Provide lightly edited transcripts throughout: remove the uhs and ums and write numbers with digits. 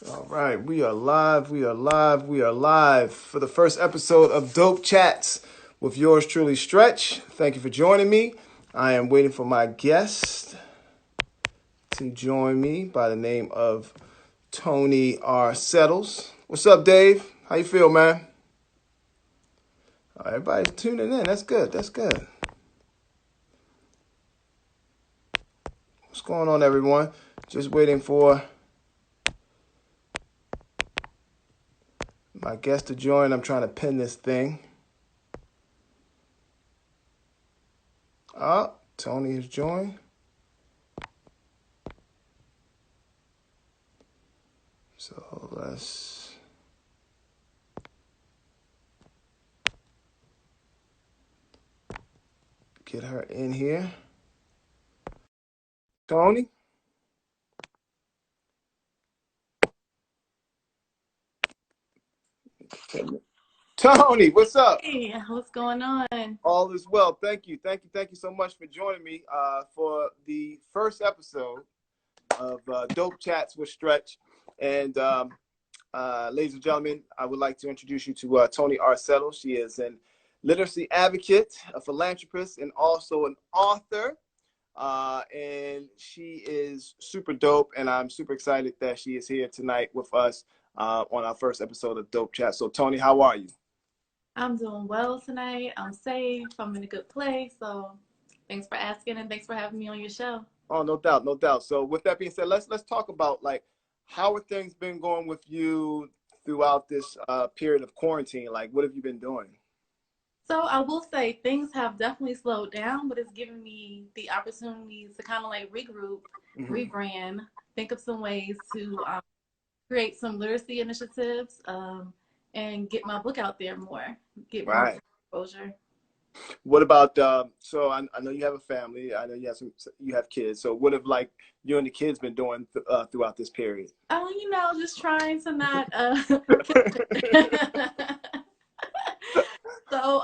All right, we are live. We are live. We are live for the first episode of Dope Chats with yours truly, Stretch. Thank you for joining me. I am waiting for my guest to join me by the name of Toni R. Settles. What's up, Dave? How you feel, man? Everybody's tuning in. That's good. That's good. What's going on, everyone? Just waiting for my guest to join. I'm trying to pin this thing. Oh, Toni has joined. So let's get her in here. Toni? Toni, what's up? Hey, what's going on? All is well. Thank you. Thank you. Thank you so much for joining me for the first episode of Dope Chats with Stretch. And ladies and gentlemen, I would like to introduce you to Toni R. Settles. She is an literacy advocate, a philanthropist, and also an author. And she is super dope, and I'm super excited that she is here tonight with us on our first episode of Dope Chat. So, Toni, how are you? I'm doing well tonight. I'm safe. I'm in a good place. So thanks for asking and thanks for having me on your show. Oh, no doubt, no doubt. So, with that being said, let's talk about like how have things been going with you throughout this period of quarantine? Like, what have you been doing? So I will say things have definitely slowed down, but it's given me the opportunity to kind of like regroup, rebrand, think of some ways to create some literacy initiatives and get my book out there more, get more Right. exposure. What about so I know you have a family. I know you have kids. So what have like you and the kids been doing throughout this period? Oh, just trying to not So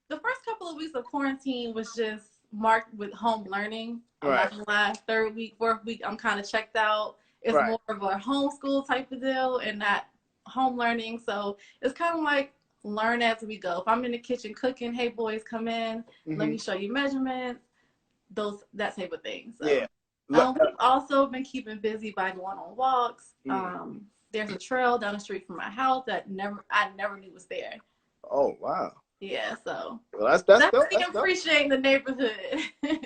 the first couple of weeks of quarantine was just marked with home learning. I'm not gonna lie, third week, fourth week, I'm kind of checked out. It's more of a homeschool type of deal and not home learning. So it's kind of like learn as we go. If I'm in the kitchen cooking, hey boys, come in, let me show you measurements, that type of thing. So yeah. we've also been keeping busy by going on walks. There's a trail down the street from my house that I never knew was there. Oh wow. Yeah, so well, that's dope. Definitely appreciating the neighborhood.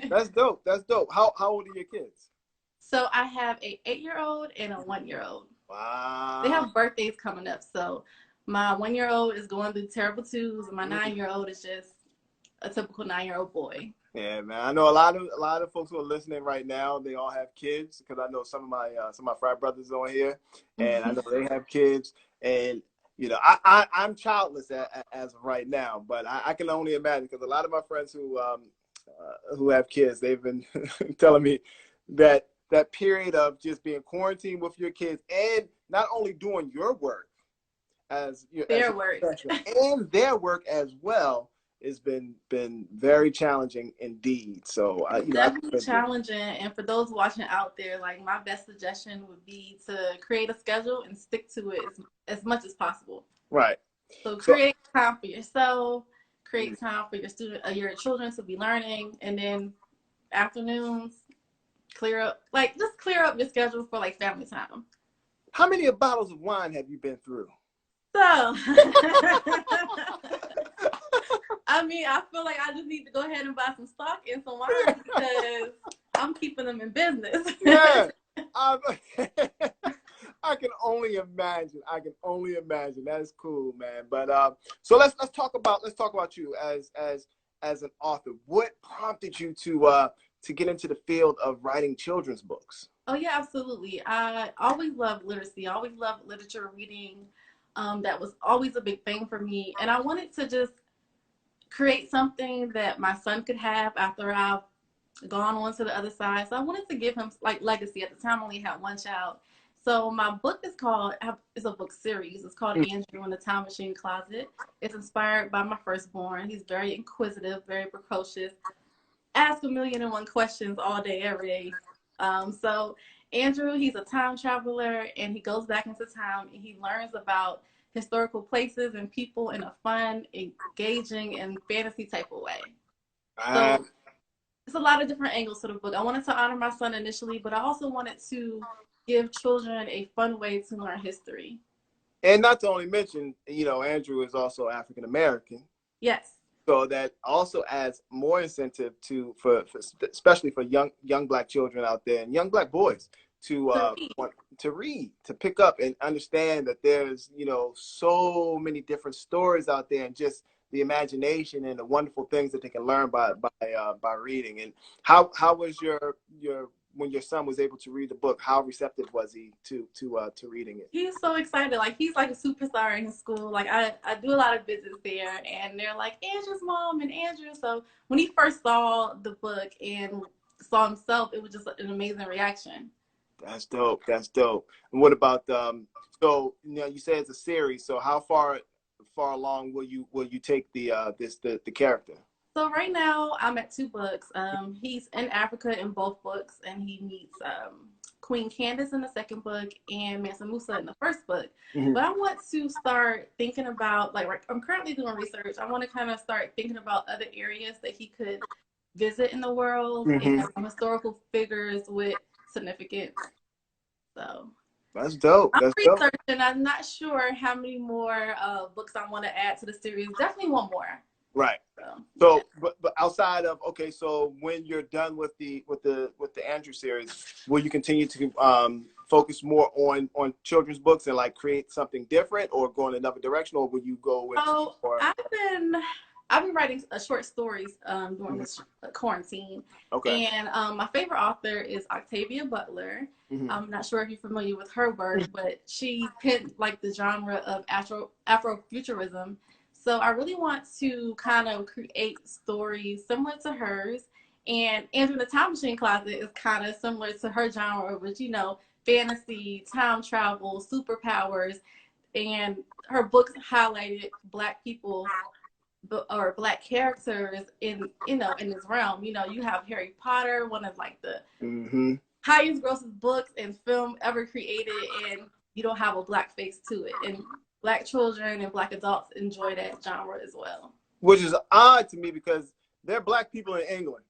That's dope. That's dope. How old are your kids? So I have a 8-year-old and a 1-year-old. Wow. They have birthdays coming up. So my 1-year-old is going through terrible twos, and my 9-year-old is just a typical 9-year-old boy. Yeah, man. I know a lot of folks who are listening right now. They all have kids because I know some of my frat brothers on here, and I know they have kids. And I'm childless as of right now, but I can only imagine because a lot of my friends who have kids, they've been telling me that period of just being quarantined with your kids and not only doing your work as their work and their work as well has been very challenging indeed. So definitely challenging. And for those watching out there, like my best suggestion would be to create a schedule and stick to it as much as possible. Right. So create time for yourself, create time for your children to be learning, and then afternoons clear up your schedule for like family time. How many bottles of wine have you been through? So I mean, I feel like I just need to go ahead and buy some stock and some wine because I'm keeping them in business. Yeah. I can only imagine. I can only imagine. That is cool, man. But so let's talk about you as an author. What prompted you to get into the field of writing children's books? Oh yeah, absolutely. I always loved literacy. I always loved literature reading. That was always a big thing for me, and I wanted to just create something that my son could have after I've gone on to the other side. So I wanted to give him like legacy. At the time, I only had one child. So my book is it's a book series. It's called Andrew in the Time Machine Closet. It's inspired by my firstborn. He's very inquisitive, very precocious, ask 1,000,001 questions all day, every day. So Andrew, he's a time traveler, and he goes back into time and he learns about historical places and people in a fun, engaging, and fantasy type of way. Uh, So it's a lot of different angles to the book. I wanted to honor my son initially, but I also wanted to give children a fun way to learn history. and not to only mention, Andrew is also African American. Yes. So that also adds more incentive for especially for young black children out there and young black boys to want to read, to pick up and understand that there's so many different stories out there, and just the imagination and the wonderful things that they can learn by reading. And how was your when your son was able to read the book? How receptive was he to reading it? He's so excited. Like, he's like a superstar in his school. Like, I do a lot of visits there, and they're like, Andrew's mom and Andrew. So when he first saw the book and saw himself, it was just an amazing reaction. That's dope. That's dope. And what about so you say it's a series. So how far along will you take the character? So right now I'm at 2 books. He's in Africa in both books, and he meets Queen Candace in the second book and Mansa Musa in the first book. Mm-hmm. But I want to start thinking about, like, I'm currently doing research. I want to kind of start thinking about other areas that he could visit in the world, Mm-hmm. and historical figures with significance. So That's dope. I'm That's researching. dope. I'm not sure how many more books I want to add to the series. Definitely one more. Right. So, yeah. but outside of, okay, so when you're done with the Andrew series, will you continue to focus more on children's books and like create something different, or go in another direction, or will you go with? so I've been writing short stories during this quarantine. Okay. And my favorite author is Octavia Butler. Mm-hmm. I'm not sure if you're familiar with her work, but she pinned like the genre of Afrofuturism. So I really want to kind of create stories similar to hers. And Andrew in the Time Machine Closet is kind of similar to her genre, which, fantasy, time travel, superpowers. And her books highlighted Black people or Black characters in this realm. You have Harry Potter, one of like the Mm-hmm. highest grossing books and film ever created, and you don't have a Black face to it. And Black children and Black adults enjoy that genre as well. Which is odd to me because they're Black people in England.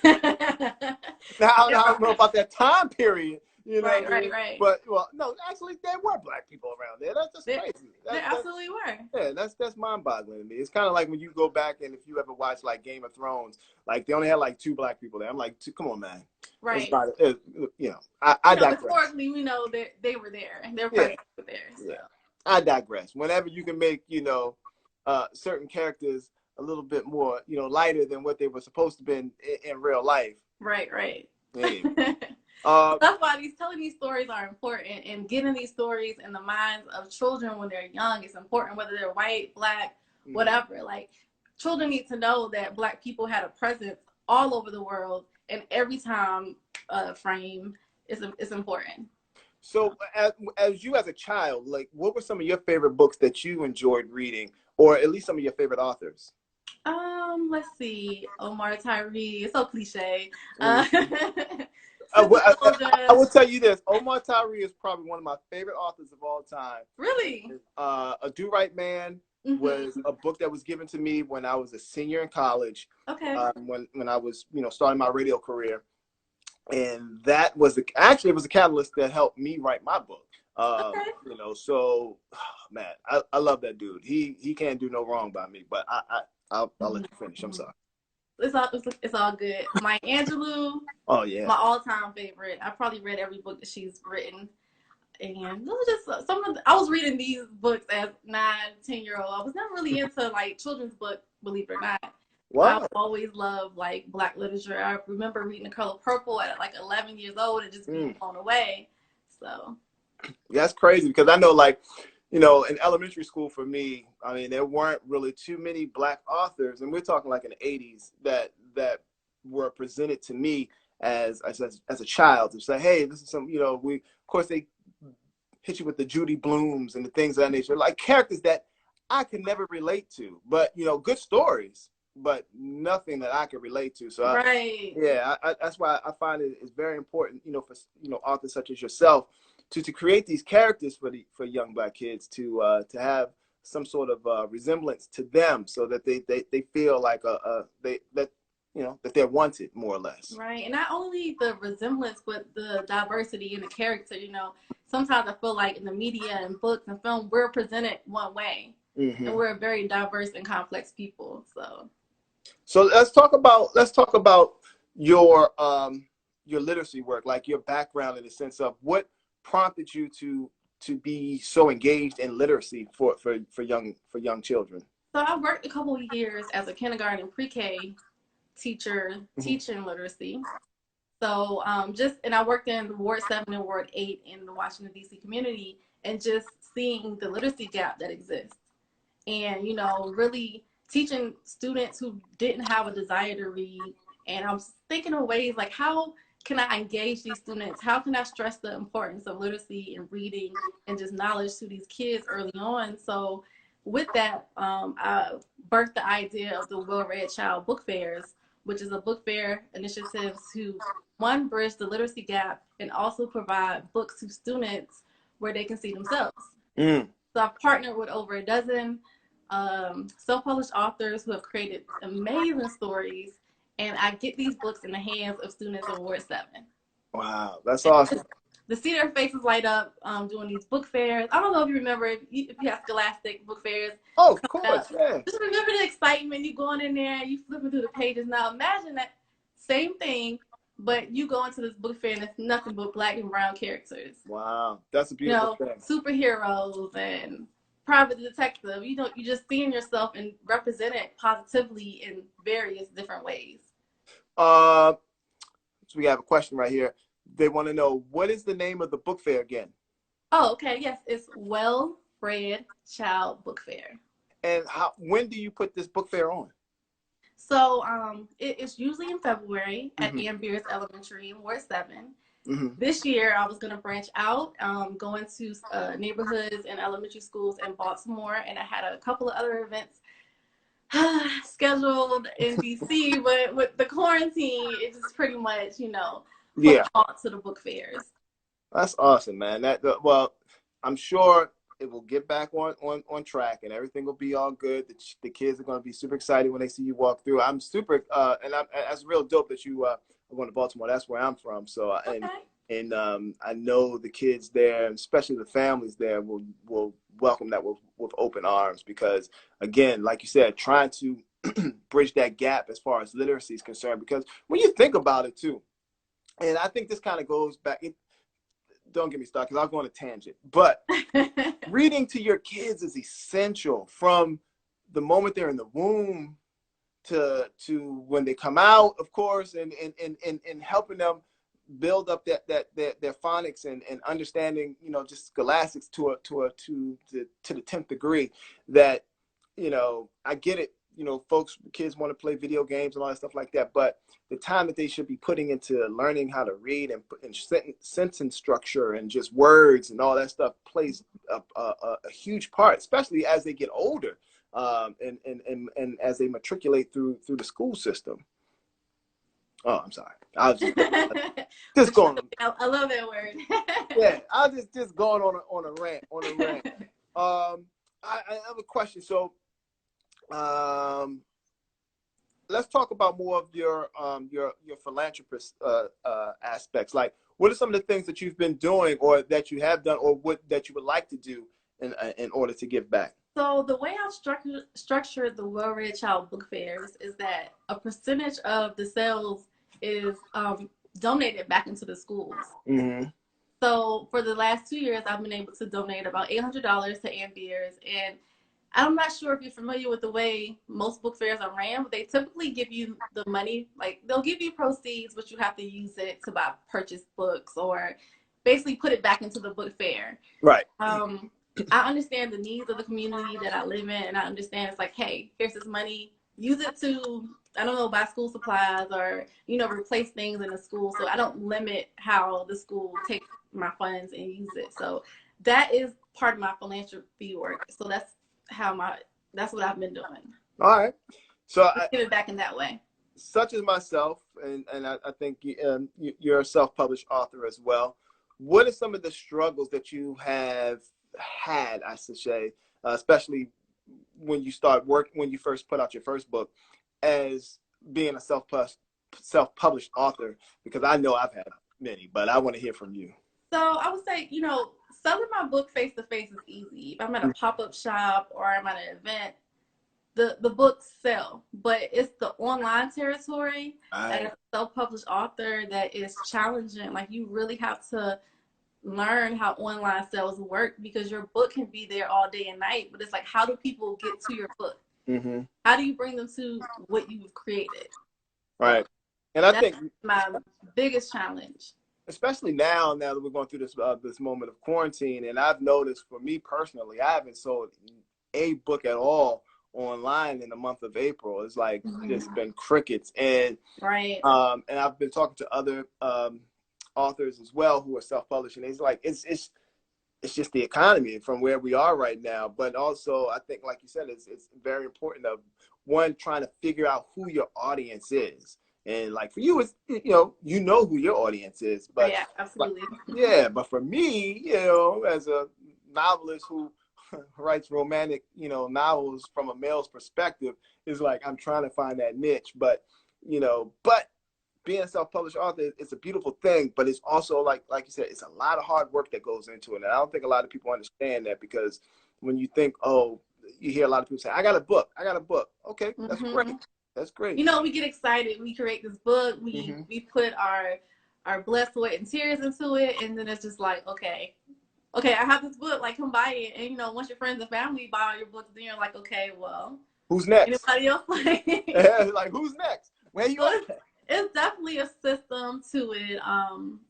Now, I don't know about that time period, Right. But no, actually, there were Black people around there. That's just crazy. There absolutely were. Yeah, that's mind-boggling to me. It's kind of like when you go back and if you ever watch like Game of Thrones, like they only had like 2 Black people there. I'm like, come on, man. Right. I digress. Historically, we know that they were there and their presence were there. So. Yeah, I digress. Whenever you can make certain characters a little bit more lighter than what they were supposed to be in real life. Right. Anyway. That's why telling these stories are important, and getting these stories in the minds of children when they're young is important, whether they're white, Black, whatever. Like, children need to know that Black people had a presence all over the world, and every time frame is important. So as you as a child, like, what were some of your favorite books that you enjoyed reading, or at least some of your favorite authors? Let's see. Omar Tyree. It's so cliche. I will tell you this. Omar Tyree is probably one of my favorite authors of all time. Really? A Do Right Man was a book that was given to me when I was a senior in college. Okay. When I was, starting my radio career. And that was it was a catalyst that helped me write my book. Okay. So man, I love that dude. He can't do no wrong by me, but I'll let you finish. I'm sorry. It's all good. Maya Angelou. Oh yeah. My all-time favorite. I probably read every book that she's written, and those are just I was reading these books as 9-10-year-old. I was never really into like children's book, believe it or not. Wow. I've always loved like Black literature. I remember reading The Color Purple at like 11 years old and just being blown away. So that's crazy because I know, like, in elementary school for me, I mean, there weren't really too many Black authors, and we're talking like in the 80s that were presented to me as a child to say, hey, this is some, of course they hit you with the Judy Blooms and the things of that nature, like characters that I could never relate to, but good stories. but nothing that I can relate to. So Right. that's why I find it's very important, for authors such as yourself to create these characters for young Black kids to have some sort of resemblance to them, so that they feel like that they're wanted, more or less. Right. And not only the resemblance, but the diversity in the character. Sometimes I feel like in the media and books and film, we're presented one way. Mm-hmm. And we're very diverse and complex people. So let's talk about your literacy work, like your background, in the sense of what prompted you to be so engaged in literacy for young children. So I worked a couple of years as a kindergarten and pre-K teacher, mm-hmm. teaching literacy. So and I worked in Ward 7 and Ward 8 in the Washington, D.C. community, and just seeing the literacy gap that exists. And, really teaching students who didn't have a desire to read. And I was thinking of ways like, how can I engage these students? How can I stress the importance of literacy and reading and just knowledge to these kids early on? So with that, I birthed the idea of the Well-Read Child Book Fairs, which is a book fair initiative to, one, bridge the literacy gap and also provide books to students where they can see themselves. So I've partnered with over a dozen self-published authors who have created amazing stories, and I get these books in the hands of students in Ward 7. Wow, that's awesome. To see their faces light up doing these book fairs. I don't know if you remember if you have Scholastic book fairs. Oh, of course, yeah. Just remember the excitement. You going in there, you flipping through the pages. Now imagine that same thing, but you go into this book fair and it's nothing but Black and brown characters. Wow, that's a beautiful thing. Superheroes and private detective. You're just seeing yourself and represented positively in various different ways. So we have a question right here. They want to know, what is the name of the book fair again? Oh, okay. Yes, it's Well-Read Child Book Fair. And when do you put this book fair on? So it's usually in February at Ambeers Elementary in Ward 7. Mm-hmm. This year, I was going to branch out, going to neighborhoods and elementary schools in Baltimore, and I had a couple of other events scheduled in DC, but with the quarantine, it's just pretty much, put halt to the book fairs. That's awesome, man. Well, I'm sure it will get back on track, and everything will be all good. The kids are going to be super excited when they see you walk through. I'm super, and that's real dope that you are going to Baltimore. That's where I'm from. So, and I know the kids there, and especially the families there, will welcome that with open arms, because, again, like you said, trying to bridge that gap as far as literacy is concerned. Because when you think about it too, and I think this kind of goes back. Don't get me started, because I'll go on a tangent. But reading to your kids is essential from the moment they're in the womb to when they come out, of course, and helping them build up their phonics and understanding, just scholastics to the 10th degree. That, I get it. Kids want to play video games and all that stuff like that, but the time that they should be putting into learning how to read and sentence structure and just words and all that stuff plays a huge part, especially as they get older, and as they matriculate through the school system. Oh, I'm sorry. I was just going. I love that word. Yeah, I was just going on a rant. I have a question. So, let's talk about more of your philanthropist aspects. Like, what are some of the things that you've been doing, or that you have done, or that you would like to do in order to give back? So the way I've structured the Well-Read Child Book Fairs is that a percentage of the sales is donated back into the schools. Mm-hmm. So for the last 2 years, I've been able to donate about $800 to Ambeers, and I'm not sure if you're familiar with the way most book fairs are ran, but they typically give you the money, like they'll give you proceeds, but you have to use it to purchase books or basically put it back into the book fair. Right. I understand the needs of the community that I live in, and I understand it's like, hey, here's this money, use it to, I don't know, buy school supplies or, replace things in the school. So I don't limit how the school takes my funds and use it. So that is part of my philanthropy work. So that's what I've been doing. All right. So give it back in that way. Such as myself, and I think you're a self-published author as well. What are some of the struggles that you have had, I should say, especially when you first put out your first book, as being a self-published author? Because I know I've had many, but I want to hear from you. So I would say, selling my book face-to-face is easy. If I'm at a pop-up shop or I'm at an event, the books sell, but it's the online territory as a self-published author that is challenging. Like, you really have to learn how online sales work, because your book can be there all day and night, but it's like, how do people get to your book? Mm-hmm. How do you bring them to what you've created? Right. And I think my biggest challenge, especially now that we're going through this moment of quarantine, and I've noticed for me personally, I haven't sold a book at all online in the month of April. It's like just been crickets. And right. And I've been talking to other authors as well who are self-publishing. It's like it's just the economy from where we are right now. But also, I think, like you said, it's very important of one, trying to figure out who your audience is. And like for you, it's you know who your audience is. But yeah, absolutely. But for me, as a novelist who writes romantic, novels from a male's perspective, is like I'm trying to find that niche. But being a self-published author, it's a beautiful thing, but it's also like you said, it's a lot of hard work that goes into it. And I don't think a lot of people understand that, because when you think, you hear a lot of people say, I got a book. Okay, that's great. That's great. We get excited. We create this book. We put our blood, sweat, and tears into it, and then it's just like, okay, I have this book. Like, come buy it. And once your friends and family buy all your books, then you're like, okay, well, who's next? Anybody else? Like, who's next? Where you at? It's definitely a system to it,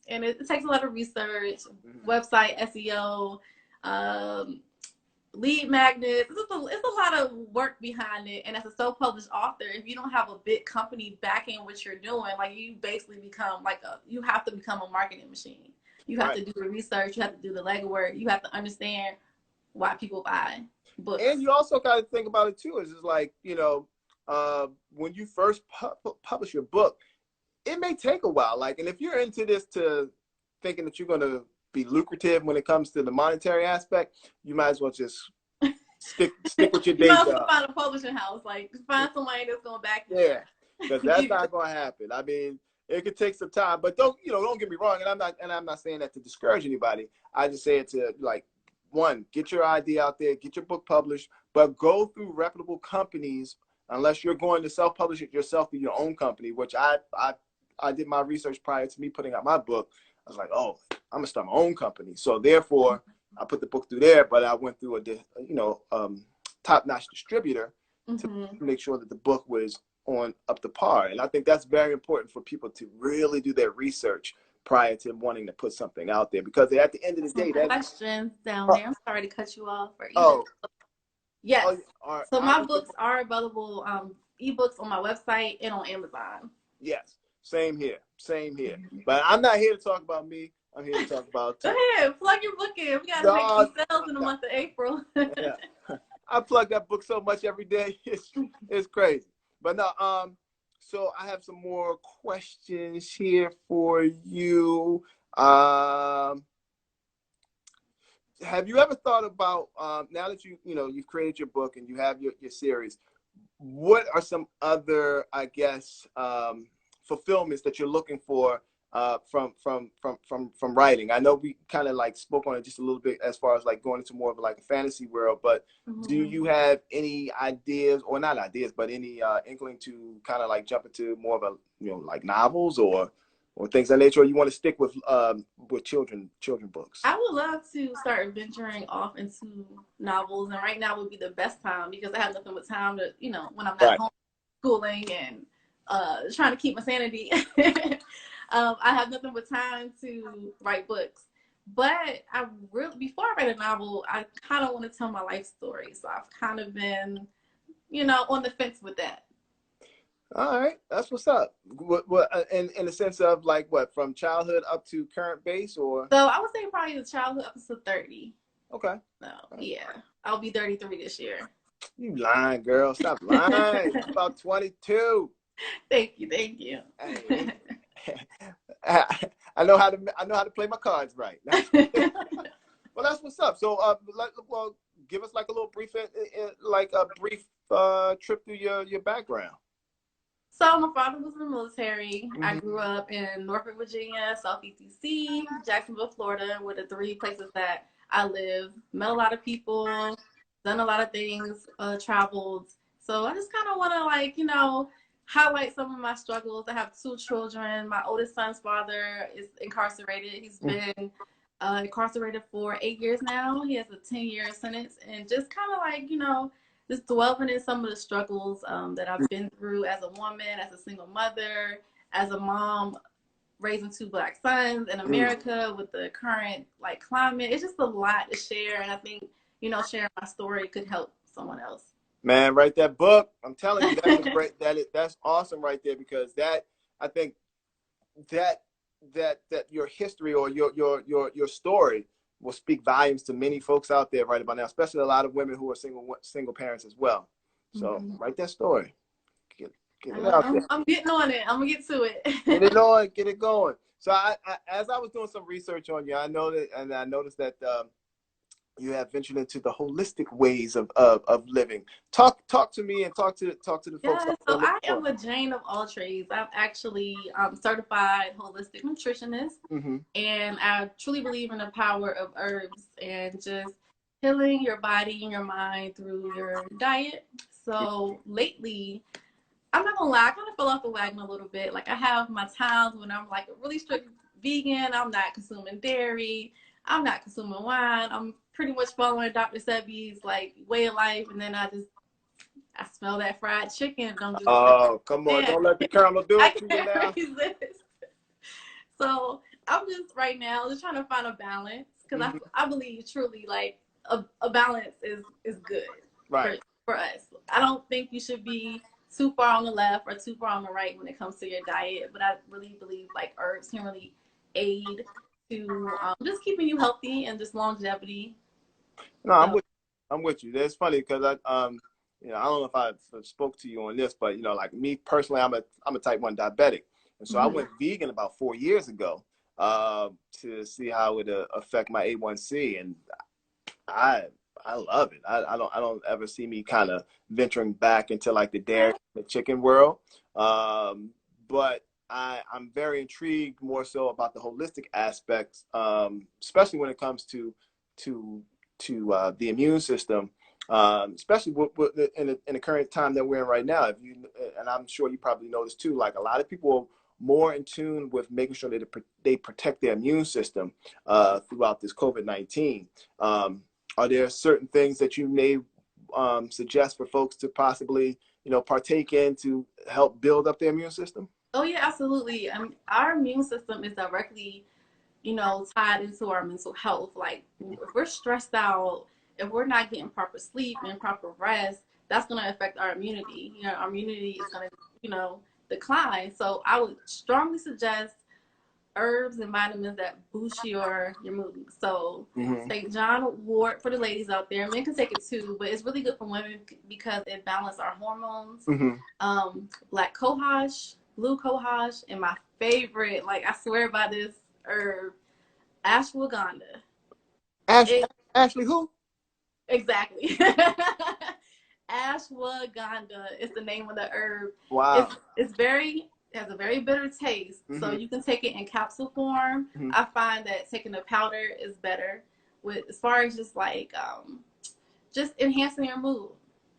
and it takes a lot of research, website SEO, lead magnets. It's a lot of work behind it. And as a self-published author, if you don't have a big company backing what you're doing, like, you basically become you have to become a marketing machine. You have to do the research. You have to do the legwork. You have to understand why people buy books. And you also got to think about it too. It's just like, when you first publish your book, it may take a while. Like, and if you're into this to thinking that you're going to be lucrative when it comes to the monetary aspect, you might as well just stick with your day job. You might find a publishing house, find somebody that's going to back you. Yeah, because that's not going to happen. I mean, it could take some time, but don't get me wrong. And I'm not saying that to discourage anybody. I just say it to, like, one, get your idea out there, get your book published, but go through reputable companies. Unless you're going to self-publish it yourself through your own company, which I did my research prior to me putting out my book. I was like, I'm gonna start my own company. So therefore, I put the book through there, but I went through a top-notch distributor to make sure that the book was up to par. And I think that's very important for people to really do their research prior to wanting to put something out there, because at the end of the day, questions down there. I'm sorry to cut you off. Yes. So my books are available, ebooks on my website and on Amazon. Yes. Same here. But I'm not here to talk about me. I'm here to talk about Go ahead, plug your book in. We gotta make some sales in the month of April. Yeah. I plug that book so much every day. It's crazy. But no, so I have some more questions here for you. Have you ever thought about, now that you've created your book and you have your series, what are some other, I guess, fulfillments that you're looking for from writing? I know we kind of spoke on it just a little bit as far as going into more of a fantasy world, but do you have any ideas, or not ideas, but any inkling to kind of jump into more of a novels or things of that nature, or you want to stick with children books? I would love to start venturing off into novels, and right now would be the best time, because I have nothing but time to, when I'm not home schooling and trying to keep my sanity. I have nothing but time to write books. But before I write a novel, I kind of want to tell my life story. So I've kind of been, on the fence with that. All right, that's what's up. What in the sense of from childhood up to current base, or? So I would say probably the childhood up to 30. Okay. So yeah, I'll be 33 this year. You lying, girl. Stop lying. You're about 22. Thank you, thank you. Hey, I know how to play my cards right. Well, that's what's up. So, well, give us like a little brief, trip through your background. So my father was in the military. Mm-hmm. I grew up in Norfolk, Virginia, Southeast DC, Jacksonville, Florida, were the three places that I lived. Met a lot of people, done a lot of things, traveled. So I just kind of want to highlight some of my struggles. I have two children. My oldest son's father is incarcerated. He's been incarcerated for 8 years now. He has a 10-year sentence, and just kind of just dwelling in some of the struggles that I've been through as a woman, as a single mother, as a mom, raising two Black sons in America with the current climate. It's just a lot to share, and I think sharing my story could help someone else. Man, write that book. I'm telling you, that's that's awesome right there, because I think that your history or your story will speak volumes to many folks out there right about now, especially a lot of women who are single parents as well. So write that story. Get it out there. I'm getting on it. I'm gonna get to it. Get it on. Get it going. So as I was doing some research on you, I noticed that you have ventured into the holistic ways of living. Talk to me and talk to the folks. Yeah, so I am a Jane of all trades. I'm actually certified holistic nutritionist, and I truly believe in the power of herbs and just healing your body and your mind through your diet. So lately, I'm not gonna lie, I kind of fell off the wagon a little bit. I have my times when I'm a really strict vegan. I'm not consuming dairy. I'm not consuming wine. I'm pretty much following Dr. Sebi's way of life, and then I smell that fried chicken. Come on, don't let the caramel do it to you now. So I'm just right now just trying to find a balance, because I believe truly a balance is good for us. I don't think you should be too far on the left or too far on the right when it comes to your diet, but I really believe herbs can really aid to just keeping you healthy and just longevity. No, I'm with you. That's funny, because I don't know if I spoke to you on this, but me personally, I'm a type 1 diabetic, and so I went vegan about 4 years ago to see how it would affect my A1C, and I love it. I don't ever see me kind of venturing back into the dairy, the chicken world, but I'm very intrigued more so about the holistic aspects, especially when it comes to the immune system, especially in the current time that we're in right now. And I'm sure you probably noticed too, a lot of people are more in tune with making sure that they protect their immune system throughout this COVID-19. Are there certain things that you may suggest for folks to possibly partake in to help build up their immune system? Oh yeah, absolutely. Our immune system is directly tied into our mental health. If we're stressed out, if we're not getting proper sleep and proper rest, that's going to affect our immunity. Our immunity is going to, decline. So I would strongly suggest herbs and vitamins that boost your mood. So St. John wort for the ladies out there. Men can take it too, but it's really good for women because it balances our hormones. Black cohosh, blue cohosh, and my favorite, I swear by this herb, ashwagandha. Ashley who? Exactly. Ashwagandha is the name of the herb. Wow. It has a very bitter taste, so you can take it in capsule form. I find that taking the powder is better as far as just enhancing your mood.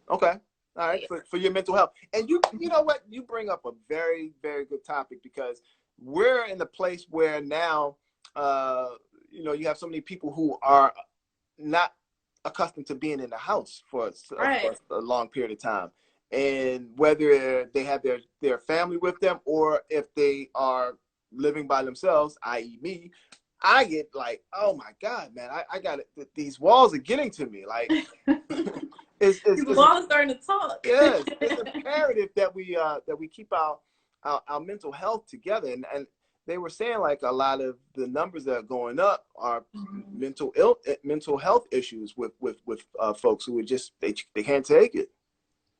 Okay. All right. Yeah. For your mental health. And you know what? You bring up a very, very good topic, because we're in the place where now, you have so many people who are not accustomed to being in the house for a long period of time. And whether they have their family with them, or if they are living by themselves, i.e. me, I get oh my God, man, I got it. These walls are getting to me. It's walls starting to talk. Yes, it's imperative that we keep our mental health together. And they were saying like a lot of the numbers that are going up are mental health issues with folks who are just they can't take it.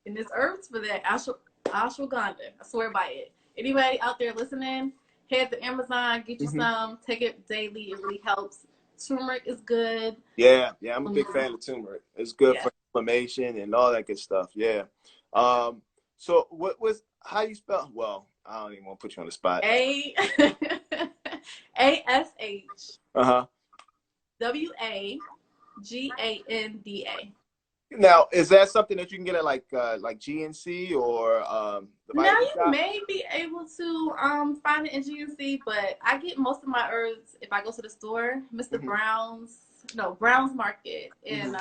And there's herbs for that. Ashwagandha. I swear by it. Anybody out there listening, head to Amazon, get you some, take it daily. It really helps. Turmeric is good. Yeah, I'm a big fan of turmeric. It's good for inflammation and all that good stuff. Yeah. So how you spell? Well, I don't even want to put you on the spot. ASH. WAGANDA. Now, is that something that you can get at like GNC or now you shop? May be able to find it in GNC, but I get most of my herbs if I go to the store. Mr. Brown's Market in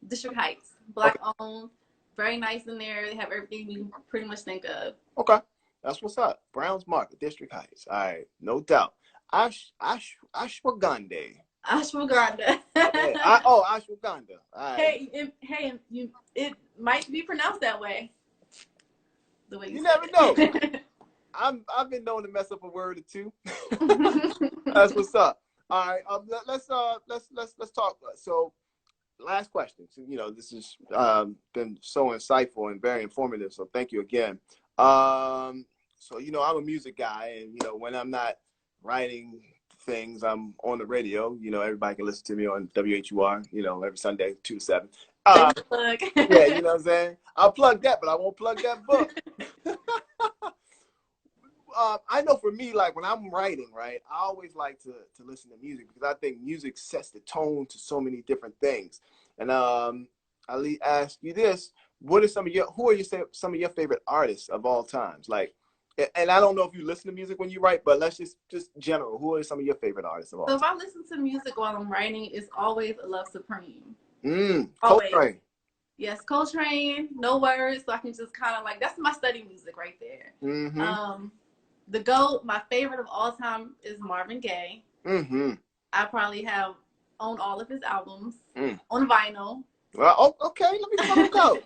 District Heights, Black owned, very nice in there. They have everything you pretty much think of. Okay, that's what's up. Brown's Market, District Heights. All right, no doubt. Ashwagandha. Ashwagandha. Ashwagandha. All right. Hey, it might be pronounced that way. The way you never know. I've been known to mess up a word or two. That's what's up. All right. Let's talk. So, last question. So, this has been so insightful and very informative. So, thank you again. So, I'm a music guy, and when I'm not writing things, I'm on the radio. Everybody can listen to me on WHUR. Every Sunday 2 to 7. Yeah, you know what I'm saying. I'll plug that, but I won't plug that book. I know for me, like when I'm writing, right, I always like to listen to music because I think music sets the tone to so many different things. And I'll ask you this: who are some of your favorite artists of all times? Like, and I don't know if you listen to music when you write, but let's just general. Who are some of your favorite artists of all time? So if I listen to music while I'm writing, it's always Love Supreme. Coltrane. Yes, Coltrane, no words, so I can just kind of that's my study music right there. The GOAT, my favorite of all time is Marvin Gaye. I probably own all of his albums on vinyl. Well, okay, let me go.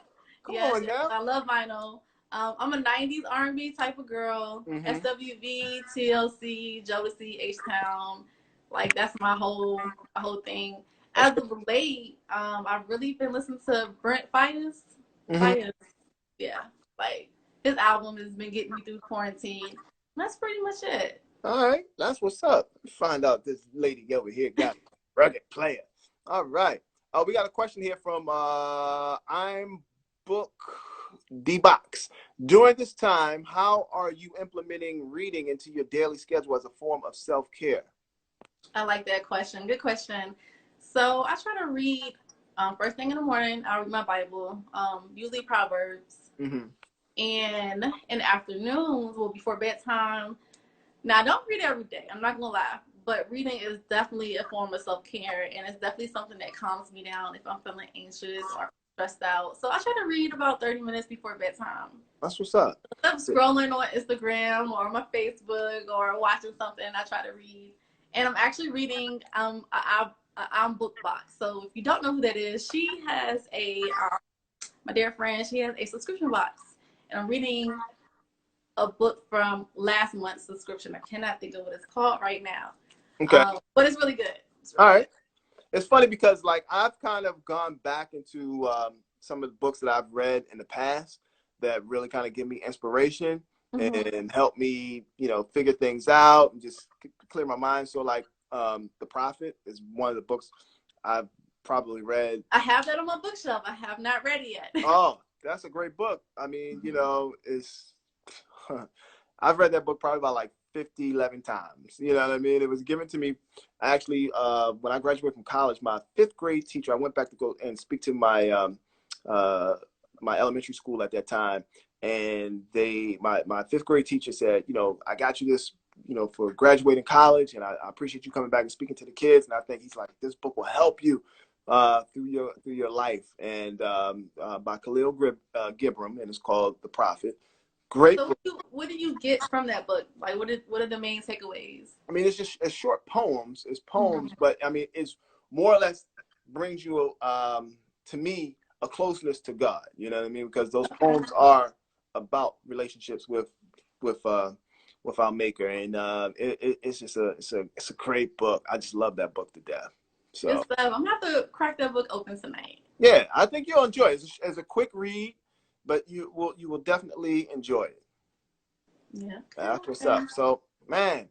Come on now. I love vinyl. I'm a 90s R&B type of girl. SWV, TLC, Jodeci, H-Town. Like, that's my whole thing. As of late, I've really been listening to Brent Faiyaz. Yeah, like his album has been getting me through quarantine. That's pretty much it. All right, that's what's up. Let me find out this lady over here got a rugged player. All right. We got a question here from I'm Book D-Box. During this time, how are you implementing reading into your daily schedule as a form of self-care? I like that question. Good question. So I try to read first thing in the morning. I read my Bible, usually Proverbs. And in the afternoons, before bedtime. Now, I don't read every day. I'm not going to lie. But reading is definitely a form of self-care. And it's definitely something that calms me down if I'm feeling anxious or stressed out. So I try to read about 30 minutes before bedtime. That's what's up. Instead of scrolling on Instagram or my Facebook or watching something, I try to read. And I'm actually reading I'm Book Box. So if you don't know who that is, she has my dear friend, she has a subscription box. And I'm reading a book from last month's subscription. I cannot think of what it's called right now. Okay. But it's really good. All right. It's funny because I've kind of gone back into some of the books that I've read in the past that really kind of give me inspiration and help me, figure things out and just clear my mind. So The Prophet is one of the books I've probably read. I have that on my bookshelf. I have not read it yet. Oh, that's a great book. I mean, I've read that book probably about 11 times. You know what I mean? It was given to me actually when I graduated from college. My 5th grade teacher, I went back to go and speak to my my elementary school at that time, and my 5th grade teacher said, I got you this, for graduating college, and I appreciate you coming back and speaking to the kids. And I think he's like, this book will help you through your life, and by Khalil Gibran, and it's called The Prophet. Great. So what do you get from that book? What are the main takeaways? I mean, it's short poems. It's poems, but I mean, it's more or less brings you to me a closeness to God. You know what I mean? Because those poems are about relationships with with our maker, and it's just it's a great book. I just love that book to death. So good stuff. I'm gonna have to crack that book open tonight. yeah, I think you'll enjoy it. It's a quick read, but you will definitely enjoy it. Yeah. That's what's up. So man,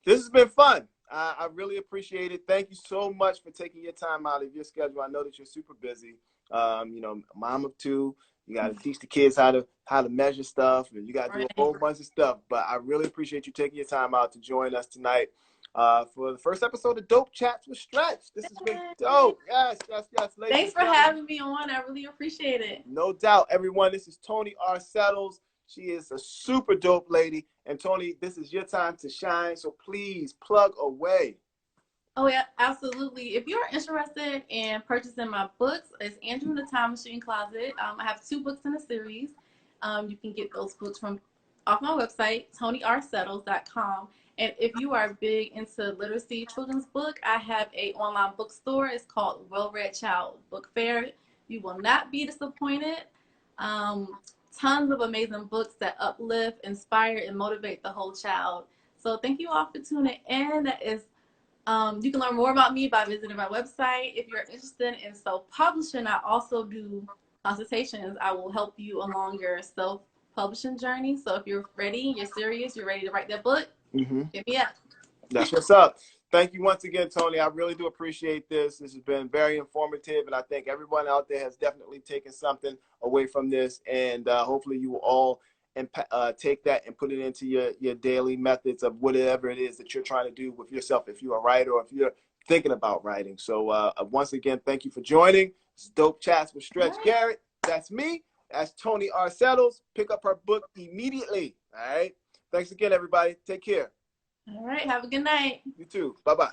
this has been fun. I really appreciate it. Thank you so much for taking your time out of your schedule. I know that you're super busy. You know, mom of two. You got to teach the kids how to measure stuff, and you got to do a whole bunch of stuff. But I really appreciate you taking your time out to join us tonight for the first episode of Dope Chats with Stretch. This has been dope. Yes. Thanks for having me on. I really appreciate it. No doubt, everyone. This is Toni R. She is a super dope lady. And Toni, this is your time to shine. So please plug away. Oh, yeah, absolutely. If you're interested in purchasing my books, it's Andrew in the Time Machine Closet. I have 2 books in a series. You can get those books off my website, ToniRsettles.com. And if you are big into literacy children's book, I have an online bookstore. It's called Well Read Child Book Fair. You will not be disappointed. Tons of amazing books that uplift, inspire, and motivate the whole child. So thank you all for tuning in. That is, you can learn more about me by visiting my website. If you're interested in self-publishing, I also do consultations. I will help you along your self-publishing journey. So if you're ready, you're serious, you're ready to write that book, hit me up. That's what's up. Thank you once again, Toni. I really do appreciate this. This has been very informative, and I think everyone out there has definitely taken something away from this, and hopefully you will all take that and put it into your daily methods of whatever it is that you're trying to do with yourself, if you're a writer or if you're thinking about writing. So once again, thank you for joining. It's Dope Chats with Stretch Garrett. That's me. That's Toni R. Settles. Pick up her book immediately. All right. Thanks again, everybody. Take care. All right. Have a good night. You too. Bye-bye.